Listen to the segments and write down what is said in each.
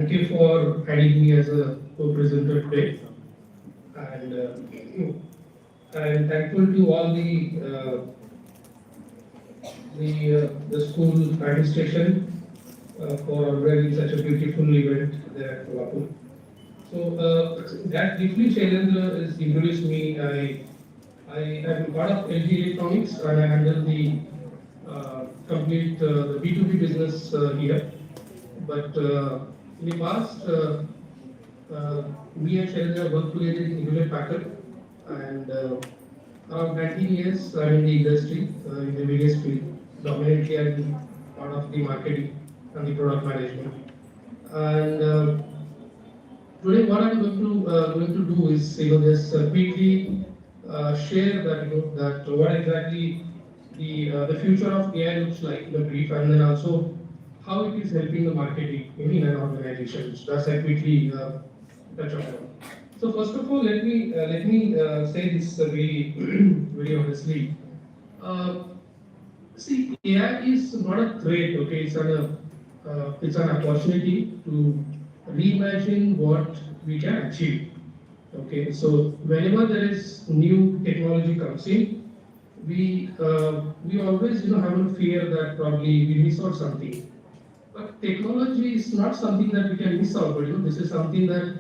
Thank you for having me as a co-presenter today, and I'm thankful to all the school administration for organizing such a beautiful event there at Kolhapur. So that briefly Shailendra has introduced me. I am part of LG Electronics and I handle the complete the B2B business here. But in the past, me and Shailendra worked together in Hewlett Packard, and around 19 years I'm in the industry in the various fields. Dominantly, I'm part of the marketing and the product management. And today, what I'm going to do is just quickly share that that what exactly the future of AI looks like in a brief, and then also how it is helping the marketing in an organization. So that's I quickly touch upon. So first of all, let me say this very very honestly. Uh, See, AI is not a threat. Okay, it's an opportunity to reimagine what we can achieve. Okay, so whenever there is new technology comes in, we always have a fear that probably we miss out something. But technology is not something that we can miss out, but this is something that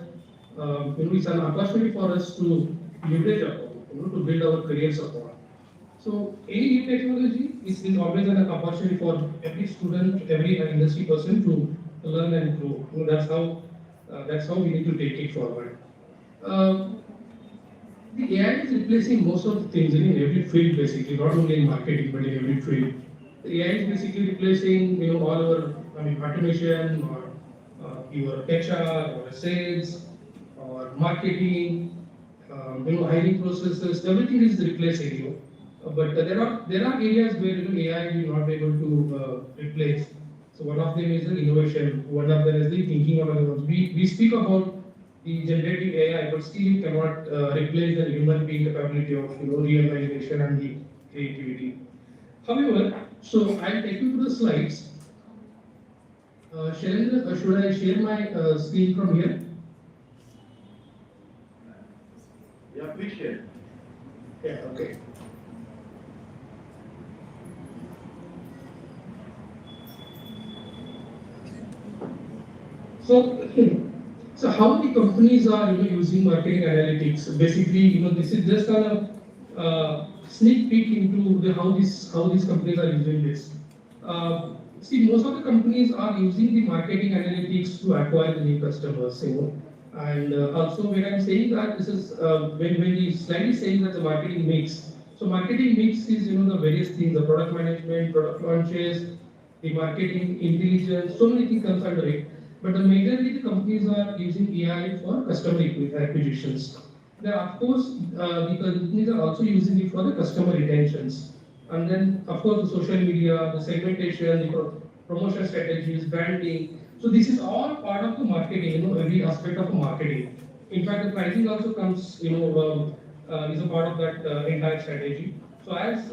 it's an opportunity for us to leverage upon, to build our careers upon. So any new technology is always an opportunity for every student, every industry person to learn and grow. That's how we need to take it forward. Uh, the AI is replacing most of the things in every field, basically, not only in marketing but in every field. The AI is basically replacing all our automation or your HR or sales or marketing, hiring processes. Everything is replacing you. But there are areas where AI will not be able to replace. So one of them is the innovation. One of them is the thinking of animals. We speak about the generative AI, but still it cannot replace the human being capability of reimagination and the creativity. However, so I'll take you to the slides. Shailendra, should I share my screen from here? Yeah, please share. Yeah, okay. So, so how the companies are using marketing analytics? Basically, this is just a sneak peek into how these companies are using this. See, most of the companies are using the marketing analytics to acquire the new customers. And also when I'm saying that this is when the slide is saying that the marketing mix. So marketing mix is the various things, the product management, product launches, the marketing intelligence, so many things comes under it. But the majorly the companies are using AI for customer acquisitions. Then of course the companies are also using it for the customer retentions. And then of course the social media, the segmentation, the promotion strategies, branding. So this is all part of the marketing, every aspect of the marketing. In fact, the pricing also comes, is a part of that entire strategy. So as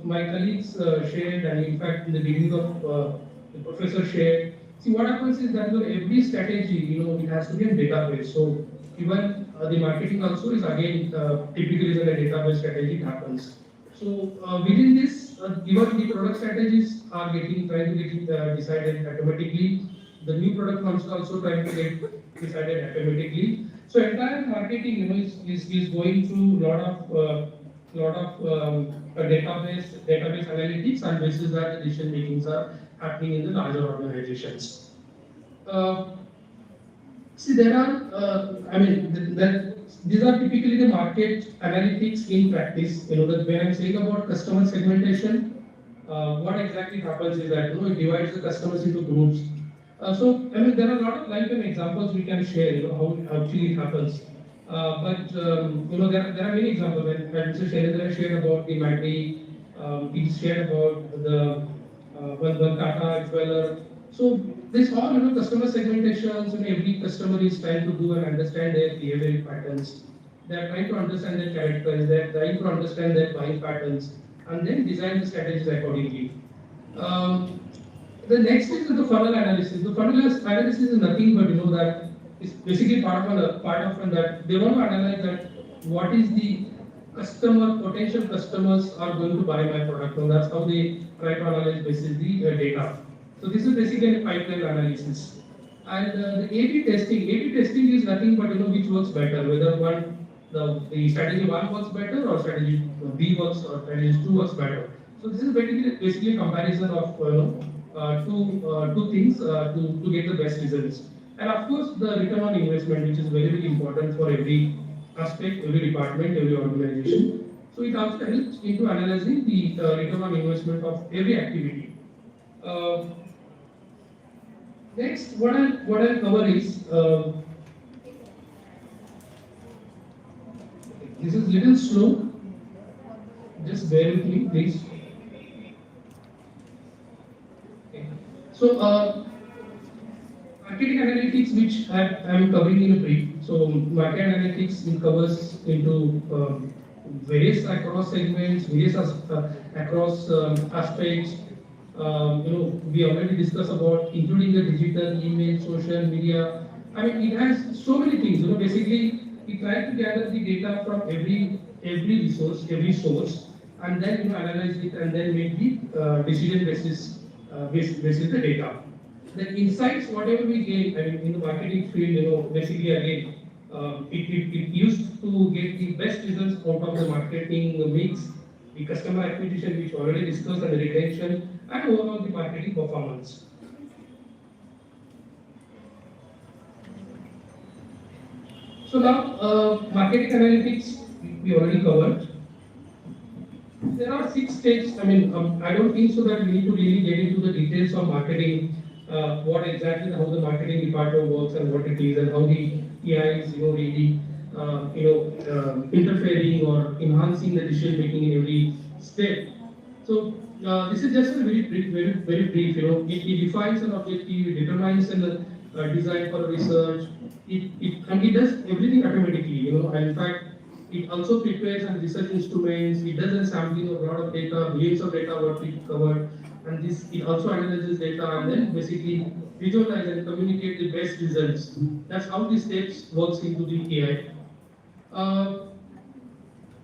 my colleagues shared, and in fact in the beginning of the professor shared, see what happens is that every strategy, it has to be a database. So even the marketing also is again typically is a database strategy happens. So within this, even the product strategies are trying to get decided automatically. The new product comes also trying to get decided automatically. So entire marketing, is going through lot of database analytics, and basis that decision makings are happening in the larger organizations. Uh, See, there are, these are typically the market analytics in practice. That when I'm saying about customer segmentation, what exactly happens is that it divides the customers into groups. So there are a lot of live examples we can share. How actually it happens. But there are many examples. When Mr. Shailendra shared about the Maggi, he shared about the one Tata Jeweler. So this all customer segmentations. Every customer is trying to do and understand their behavioral patterns. They are trying to understand their characters. They are trying to understand their buying patterns, and then design the strategies accordingly. Um, The next is the funnel analysis. The funnel analysis is nothing but that it's basically part of that they want to analyze that what is the potential customers are going to buy my product. And that's how they try to analyze basically the data. So this is basically a pipeline analysis. And the A/B testing is nothing but which works better, whether the strategy one works better or strategy B works or strategy two works better. So this is basically a comparison of two things to get the best results. And of course, the return on investment, which is very important for every aspect, every department, every organization. So it also helps into analyzing the return on investment of every activity. Uh, Next, what I'll cover is this is little slow. Just bear with me, please. Okay. So, marketing analytics, which I am covering in a brief. So, market analytics it covers into various across segments, various across aspects. We already discussed about including the digital, email, social media. I mean, it has so many things. Basically, we try to gather the data from every resource, every source, and then analyze it and then make the decision basis the data. The insights, whatever we gain, I mean, in the marketing field, basically again, it used to get the best results out of the marketing mix, the customer acquisition, which already discussed, and the retention, and overall the marketing performance. So now, marketing analytics, we already covered. There are 6 steps. I mean, I don't think so that we need to really get into the details of marketing, what exactly how the marketing department works and what it is, and how the AI is, really, interfering or enhancing the decision making in every step. So this is just a very brief. It defines an objective, it determines a design for research. It does everything automatically. And in fact, it also prepares and research instruments. It does a sampling of a lot of data, millions of data what we covered, and it also analyzes data and then basically visualize and communicate the best results. That's how the steps works into the AI.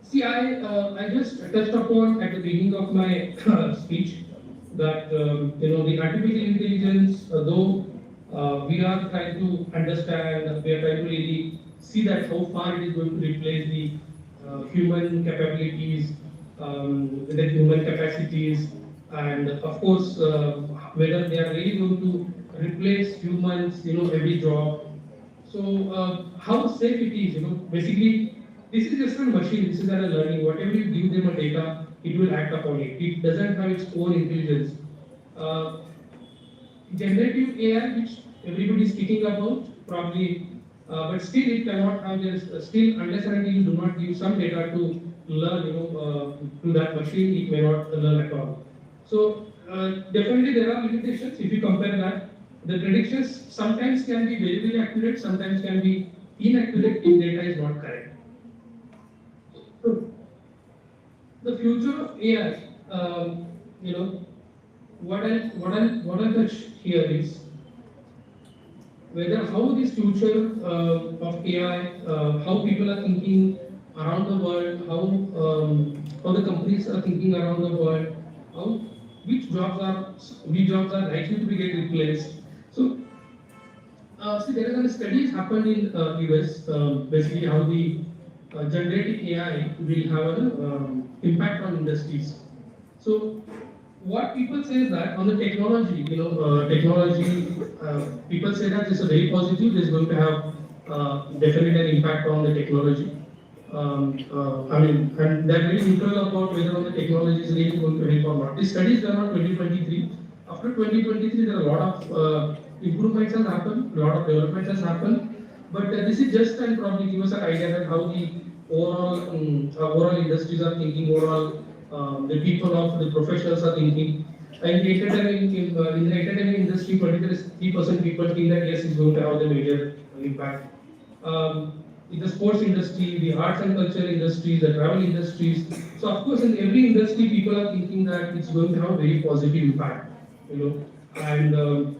See, I just touched upon at the beginning of my speech that the artificial intelligence, though we are trying to understand, we are trying to really see that how far it is going to replace the human capabilities, the human capacities, and of course whether they are really going to replace humans, every job. So how safe it is, basically. This is just a machine, this is a learning. Whatever you give them a data, it will act upon it. It doesn't have its own intelligence. Generative AI, which everybody is speaking about, probably, but still it cannot have this, still unless and until you do not give some data to learn, to that machine, it may not learn at all. So definitely there are limitations if you compare that. The predictions sometimes can be very accurate, sometimes can be inaccurate if data is not correct. The future of AI, what I touch here is whether how this future of AI, how people are thinking around the world, how the companies are thinking around the world, which jobs are likely to be get replaced. So, see, there are studies happened in US, basically how the generative AI will have an impact on industries. So what people say is that on the technology, people say that it's a very positive. It's going to have definitely an impact on the technology. And they're very neutral about whether on the technology is really going to help or not. These studies done on 2023. After 2023, there are a lot of improvements has happened, a lot of developments has happened. But this is just and probably give us an idea that how the overall industries are thinking, overall the people of the professionals are thinking. And in the entertainment industry, 23% people think that yes, it's going to have the major impact. In the sports industry, the arts and culture industries, the travel industries. So of course, in every industry, people are thinking that it's going to have a very positive impact. And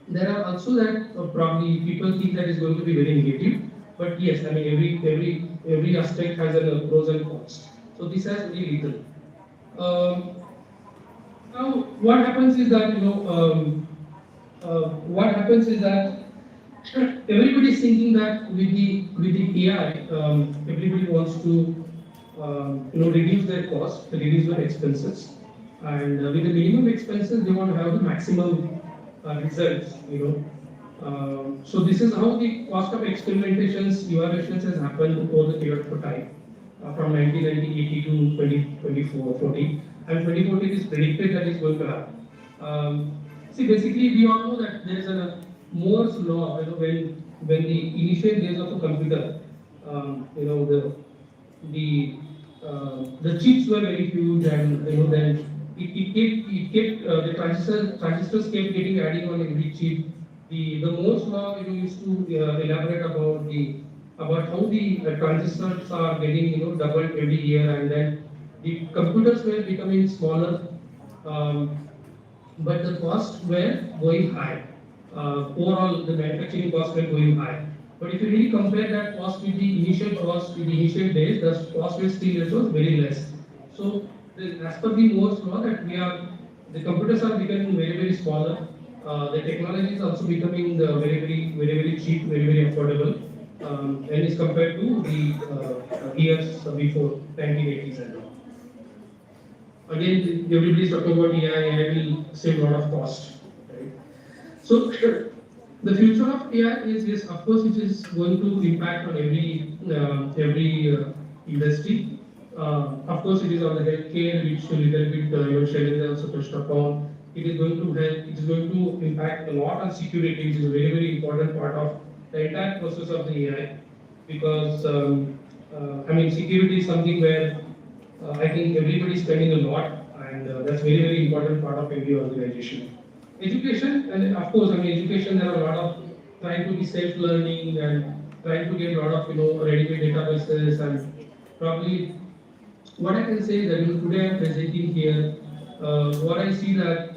there are also that probably people think that is going to be very negative, but yes, I mean every aspect has a pros and cons. So this has very little. Um, Now what happens is that what happens is that everybody is thinking that with the AI, everybody wants to reduce their cost, reduce their expenses, and with the minimum expenses, they want to have the maximum results. So this is how the cost of experimentations, evaluations has happened over the period of time, from 1980 to 2024, 40, and 2014 is predicted that is going to happen. See, basically, we all know that there is a Moore's law. When the initial days of a computer, the the chips were very huge, and then it kept the transistors kept getting adding on every chip. The Moore's law used to elaborate about how the transistors are getting doubled every year, and then the computers were becoming smaller, um, but the costs were going high. Overall, the manufacturing costs were going high. But if you really compare that cost with the initial cost in the initial days, the cost was still was very less. So, as per the Moore's law, that the computers are becoming very smaller. The technology is also becoming very cheap, very affordable, and is compared to the years before 1980s and all. Again, everybody is talking about AI will save a lot of cost, right? So the future of AI is yes, of course, it is going to impact on every industry. Of course, it is on the healthcare, which a little bit Shailendra also touched upon. It is going to help. It is going to impact a lot on security, which is a very important part of the entire process of the AI, because I mean security is something where I think everybody is spending a lot, and that's very important part of every organization. Education, and of course, I mean education. There are a lot of trying to be self-learning and trying to get a lot of ready-made databases, and probably what I can say is that today I'm presenting here. What I see that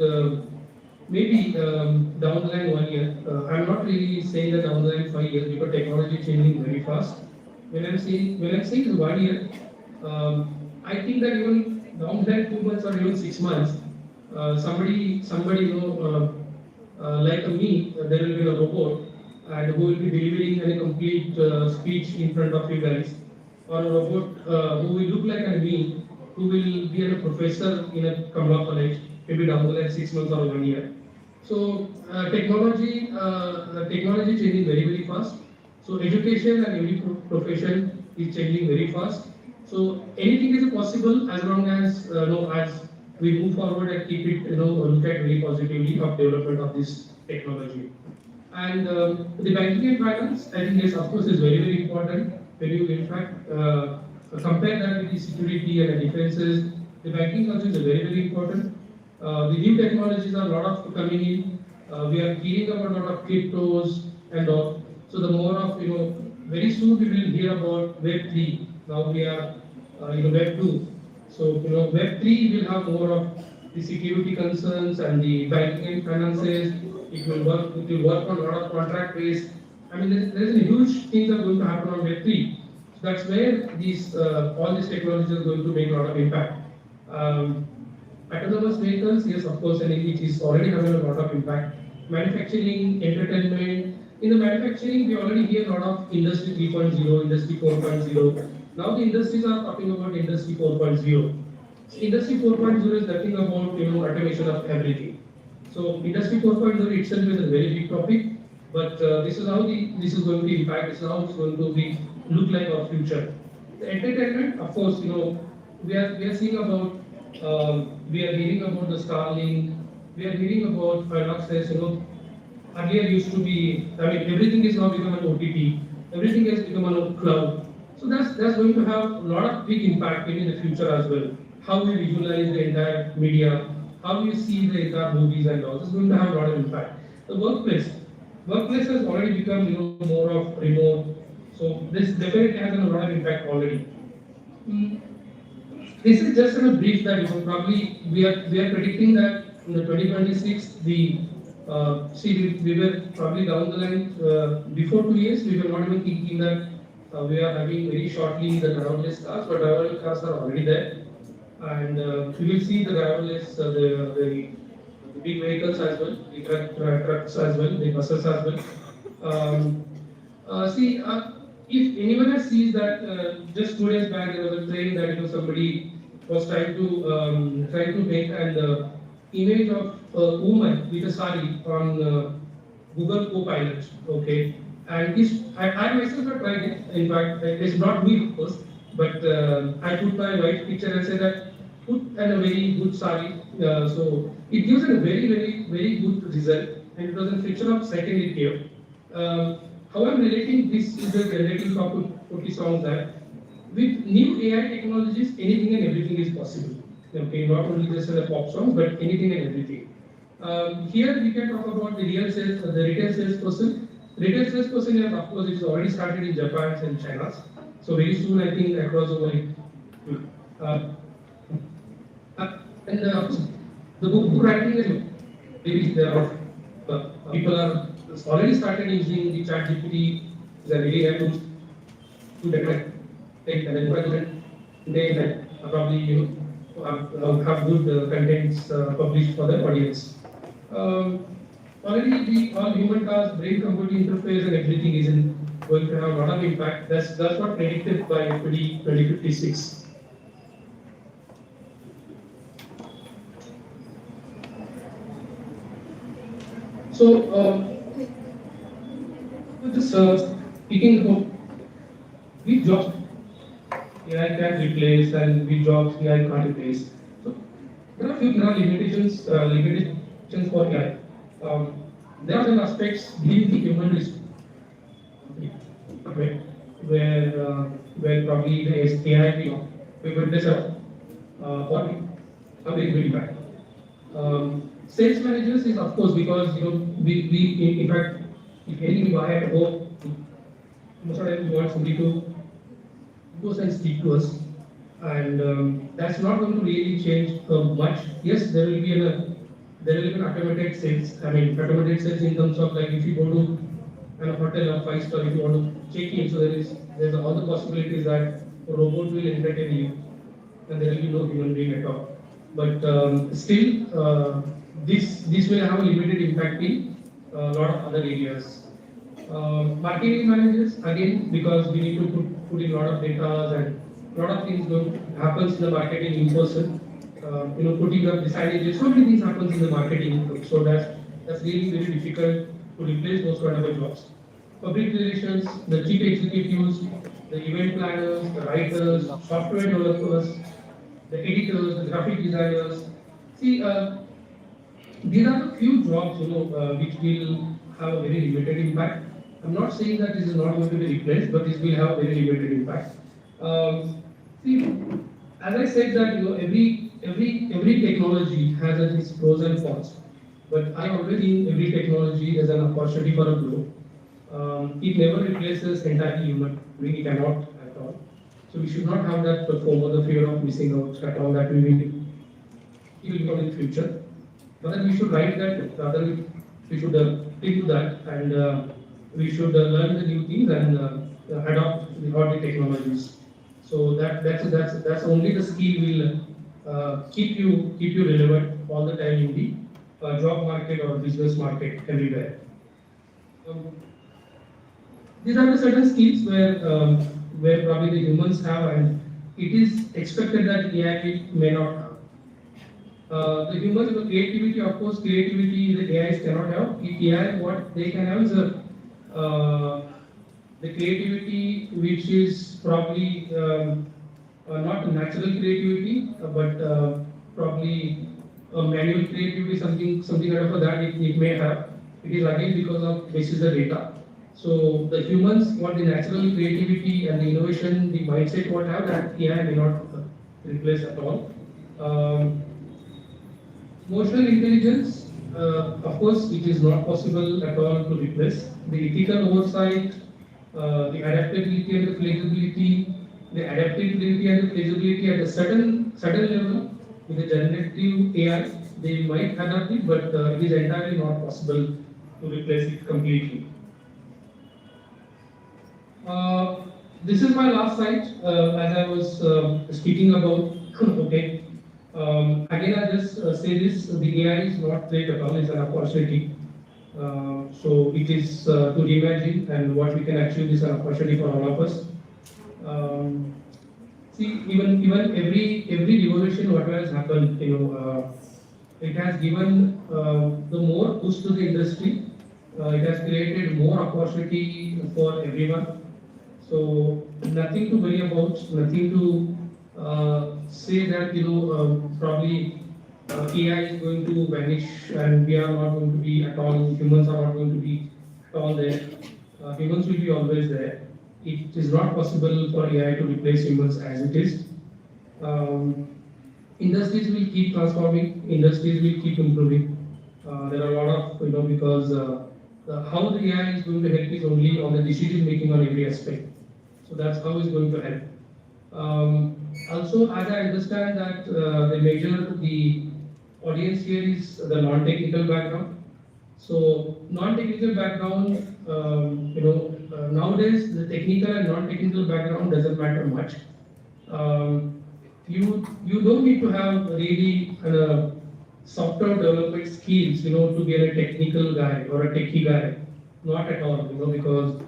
maybe down the line 1 year, I'm not really saying that down the line 5 years because technology is changing very fast. When I'm saying is 1 year, I think that even down the line 2 months or even 6 months, somebody like me, there will be a robot and who will be delivering a complete speech in front of you guys, or a robot who will look like me, who will be a professor in a Kamala College, maybe down the line 6 months or 1 year. So technology changing very fast. So education and every profession is changing very fast. So anything is possible as long as as we move forward and keep it look at very positively of development of this technology. And the banking and finance, I think yes, of course, is very important. When you in fact compare that with the security and the defenses, the banking also is very important. The new technologies are a lot of coming in. We are hearing about a lot of cryptos and all. So the more of very soon we will hear about Web 3. Now we are Web 2. So Web 3 will have more of the security concerns and the banking and finances. It will work on a lot of contract based. I mean, there's a huge things are going to happen on Web 3. So that's where these all these technologies are going to make a lot of impact. Autonomous vehicles, yes, of course, and it is already having a lot of impact. Manufacturing, entertainment. In the manufacturing, we already hear a lot of Industry 3.0, Industry 4.0. Now the industries are talking about Industry 4.0. So Industry 4.0 is nothing about automation of everything. So Industry 4.0 itself is a very big topic, but this is how this is going to impact. This is how it's going to be look like our future. The entertainment, of course, we are seeing about we are hearing about the Starlink. We are hearing about Finoxes. Earlier used to be. I mean, everything is now become an OTT. Everything has become a cloud. So that's going to have a lot of big impact in the future as well. How we visualize the entire media, how we see the entire movies and all. This is going to have a lot of impact. The workplace has already become more of remote. So this definitely has a lot of impact already. Mm, this is just a brief that probably we are predicting that in the 2026, we were probably down the line, before 2 years, we were not even thinking that we are having very shortly the driverless cars, but driverless cars are already there. And we will see the driverless, the big vehicles as well, the trucks as well, the buses as well. Um, See, if anyone has sees that just 2 days back there was a train that somebody was trying to make an image of a woman with a sari on Google Copilot. Okay, and this I myself have tried it. In fact, it's not me of course, but I put my wife picture and said that put and a very good sari. So it gives a very good result, and it was a fraction of second it gave. How I'm relating this to the generative copy songs that with new AI technologies, anything and everything is possible. Okay, not only just the pop songs, but anything and everything. Here we can talk about the real sales, the retail salesperson. Retail salesperson, yes, of course, it's already started in Japan and China. So very soon, I think across the world. Uh, and the book writing is maybe there are people are already started using the chat GPT. They really have to develop take an environment. They probably have good contents published for the audience. Already the all human tasks, brain computing interface and everything is going to have a lot of impact. That's what predicted by 2056. So, just speaking of which jobs AI can replace and which jobs AI can't replace. So, there are limitations for AI. There are some aspects being the human risk, where probably the AI we would replace or a very good impact. Sales managers is of course because we in fact if any buy at home, most of the time we want somebody to go and speak to us, and that's not going to really change much. Yes, there will be an automated sales. I mean automated sales in terms of like if you go to a hotel or 5 star, if you want to check in, so there's all the possibilities that a robot will entertain you, and there will be no human being at all. But still, this will have a limited impact in a lot of other areas. Marketing managers again because we need to put in a lot of data and a lot of things happens in the marketing in person. Putting up the signages, so many things happens in the marketing. So that's really very difficult to replace those kind of jobs. Public relations, the chief executives, the event planners, the writers, software developers, the editors, the graphic designers. See, these are the few jobs which will have a very limited impact. I'm not saying that this is not going to be replaced, but this will have a very limited impact. See, as I said that every technology has its pros and cons, but I always think every technology is an opportunity for a growth. It never replaces entirely human being, it cannot at all. So we should not have that FOMO, the fear of missing out at all that it will come in the future. But then we should write that, rather we should think to that, and we should learn the new things and adopt all the technologies. So that's only the skill will keep you relevant all the time in the job market or business market everywhere. These are the certain skills where probably the humans have, and it is expected that AI may not have. The humans, the creativity, of course, creativity the AIs cannot have. AI, what they can have is the creativity which is probably not natural creativity, but probably manual creativity, something out of that it may have. It is again because of basis the data. So the humans want the natural creativity and the innovation, the mindset what have that AI may not replace at all. Emotional intelligence, of course, it is not possible at all to replace. The ethical oversight, the adaptability and the flexibility, the adaptability and the flexibility at a certain level with the generative AI, they might adapt it, but it is entirely not possible to replace it completely. Uh, this is my last slide, as I was speaking about. Okay. Again, I just say this: the AI is not threat at all; it's an opportunity. So it is to reimagine, and what we can achieve is an opportunity for all of us. Um, See, even every revolution, whatever has happened, it has given the more push to the industry. It has created more opportunity for everyone. So nothing to worry about, nothing to say that probably AI is going to vanish and we are not going to be at all. Humans are not going to be at all there. Humans will be always there. It is not possible for AI to replace humans as it is. Um, Industries will keep transforming. Industries will keep improving. There are a lot of because how the AI is going to help is only on the decision making on every aspect. So that's how it's going to help. Also, as I understand that the audience here is the non-technical background. So non-technical background, nowadays the technical and non-technical background doesn't matter much. Um, you don't need to have really software development skills, to be a technical guy or a techie guy. Not at all, because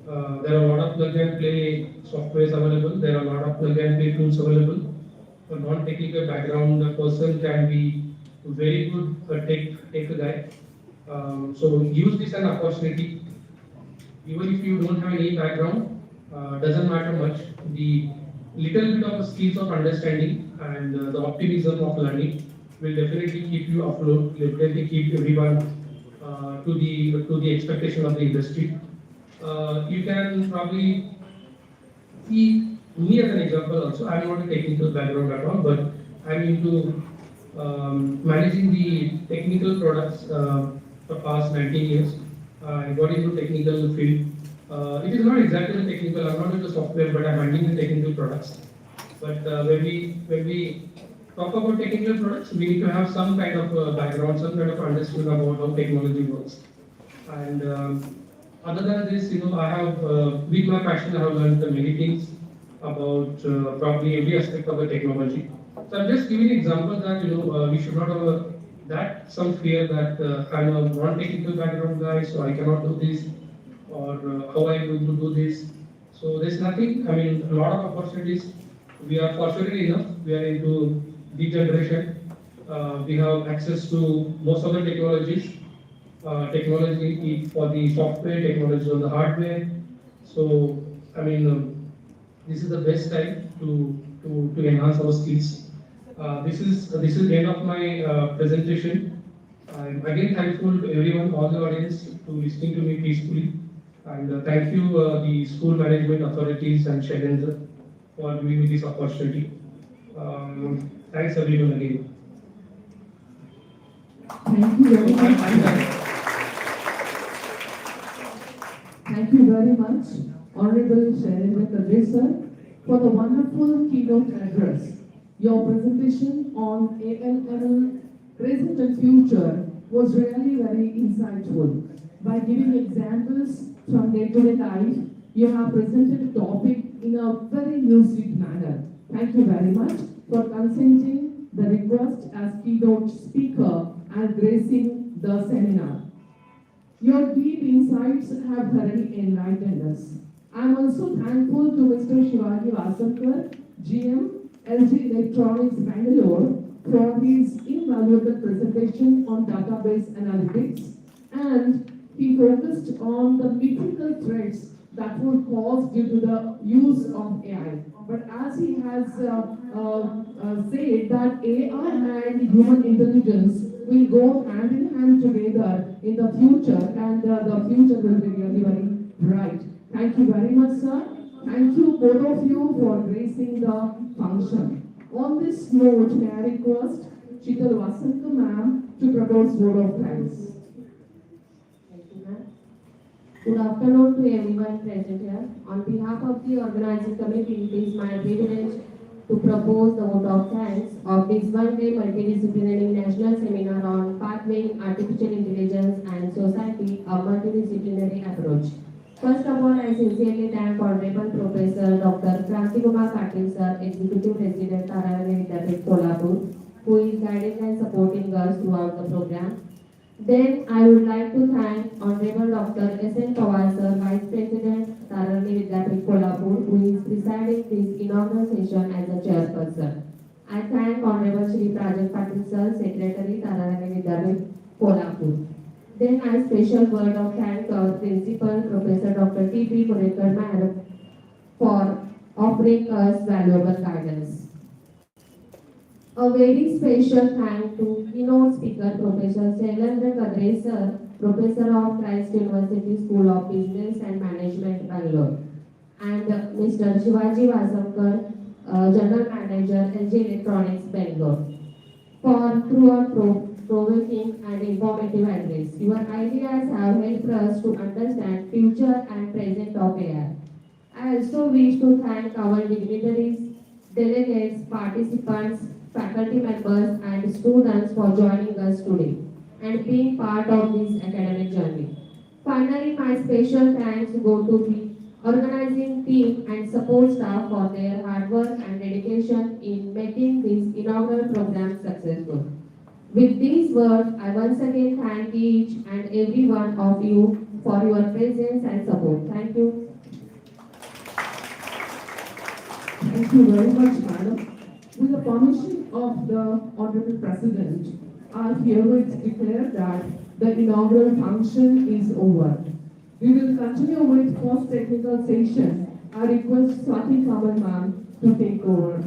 there are a lot of plug and play softwares available. There are a lot of plug and play tools available. A non-technical background person can be very good tech guy. So use this as an opportunity. Even if you don't have any background, doesn't matter much. The little bit of skills of understanding and the optimism of learning will definitely keep you afloat. Will definitely keep everyone to the expectation of the industry. You can probably see me as an example also. I'm not a technical background at all, but I'm into managing the technical products for past 19 years. I got into technical field. It is not exactly the technical. I'm not into software, but I'm handling the technical products. But when we talk about technical products, we need to have some kind of background, some kind of understanding about how technology works. And other than this, I have, with my passion, I have learned many things about probably every aspect of the technology. So I'm just giving examples that we should not have that some fear that I'm a non-technical background guy, so I cannot do this, or how I'm going to do this. So there's nothing. I mean, a lot of opportunities. We are fortunate enough. We are into the generation. We have access to most of the technologies. Technology for the software, technology on the hardware. So I mean, this is the best time to enhance our skills. This is the end of my presentation. I'm again thankful to everyone, all the audience, to listening to me peacefully. And thank you, the school management authorities and Shailendra, for giving me this opportunity. Thanks everyone again. Thank you very much. Thank you very much, Honorable Shailendra Kadre sir, for the wonderful keynote address. Your presentation on ALML present and future was really very insightful. By giving examples from day-to-day life, you have presented the topic in a very lucid manner. Thank you very much for consenting the request as keynote speaker and gracing the seminar. Your deep insights have thoroughly enlightened us. I am also thankful to Mr. Shivaji Vasankar, GM, LG Electronics Bangalore, for his invaluable presentation on database analytics, and he focused on the mythical threats that would cause due to the use of AI. But as he has said that AI and human intelligence will go hand in hand together in the future, and the future will be really very bright. Thank you very much, sir. Thank you, both of you, for gracing the function. On this note, may I request Chital Vasankar ma'am to propose word of thanks. Thank you, ma'am. Good afternoon to everyone present here. On behalf of the organizing committee, it is my privilege to propose the vote of thanks of this one-day multidisciplinary national seminar on pathwaying artificial intelligence and society, a multidisciplinary approach. First of all, I sincerely thank Honorable Professor Dr. Kumar Patil Sir, Executive President, Tarayana Vidyapith, Kolhapur, who is guiding and supporting us throughout the program. Then I would like to thank Honorable Dr. S.N. Pawar Sir, Vice President, Tarayana Vidyapith, Kolhapur, who is presiding this inaugural session as a chairperson. I thank Honorable Shri Prajakta Patil Sir, Secretary, Tarayana Vidyapith, Kolhapur. Then I special word of thanks to our principal, Professor Dr. T.P. Kodekar Madam, for offering us valuable guidance. A very special thank to keynote speaker, Professor Shailendra Kadre Sir, Professor of Christ University School of Business and Management, Bangalore, and Mr. Shivaji Vasamkar, General Manager, LG Electronics, Bangalore, for throughout provoking and informative address. Your ideas have helped us to understand future and present of AI. I also wish to thank our dignitaries, delegates, participants, faculty members and students for joining us today and being part of this academic journey. Finally, my special thanks go to the organizing team and support staff for their hard work and dedication in making this inaugural program successful. With these words, I once again thank each and every one of you for your presence and support. Thank you. Thank you very much, madam. With the permission of the Honorable President, I herewith declare that the inaugural function is over. We will continue with post-technical session. I request Swati Kamal ma'am to take over.